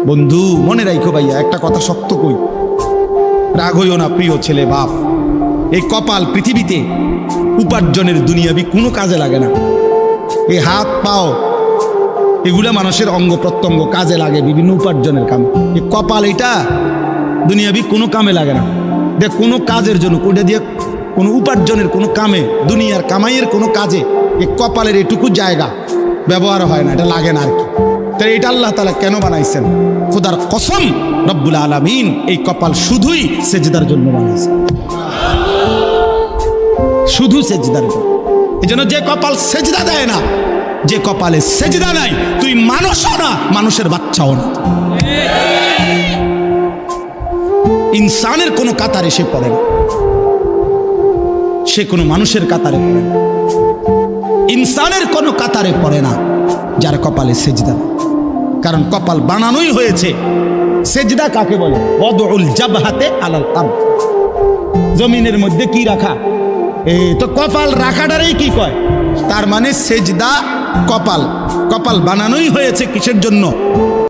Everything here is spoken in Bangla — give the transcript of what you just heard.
বন্ধু মনে রাখো ভাইয়া, একটা কথা শক্ত কই, রাগ হইও না প্রিয় ছেলে বাপ। এই কপাল পৃথিবীতে উপার্জনের দুনিয়াবি কোনো কাজে লাগে না। এই হাত পাও এগুলা মানুষের অঙ্গ প্রত্যঙ্গ কাজে লাগে বিভিন্ন উপার্জনের কামে। এই কপাল এটা দুনিয়াবি কোনো কামে লাগে না। দেখ কোনো কাজের জন্য ওটা দিয়ে কোনো উপার্জনের কোনো কামে, দুনিয়ার কামাইয়ের কোনো কাজে এই কপালের এটুকু জায়গা ব্যবহার হয় না, এটা লাগে না আর কি। তাই এটা আল্লাহ তাআলা কেন বানাইছেন? খোদার কসম রব্বুল আলামিন এই কপাল শুধুই সেজদার জন্য বানাইছেন, শুধু সেজদার জন্য। এই জন্য যে কপাল সেজদা দেয় না, যে কপালে সেজদা নাই, তুই মানুষও না, মানুষের বাচ্চাও না। ইনসানের কোনো কাতারে সে পড়ে না, সে কোনো মানুষের কাতারে পড়ে না। ইনসানের কোনো কাতারে পড়ে না যার কপালে সেজদা। কারণ কপাল বানানোই হয়েছে। সেজদা কাকে বলে? ওয়াদউল জাবহাতে আলাল আরদ, জমিনের মধ্যে কি রাখা। এই তো কপাল রাখাটারেই কি কয়? তার মানে সেজদা কপাল, কপাল বানানোই হয়েছে কিসের জন্য?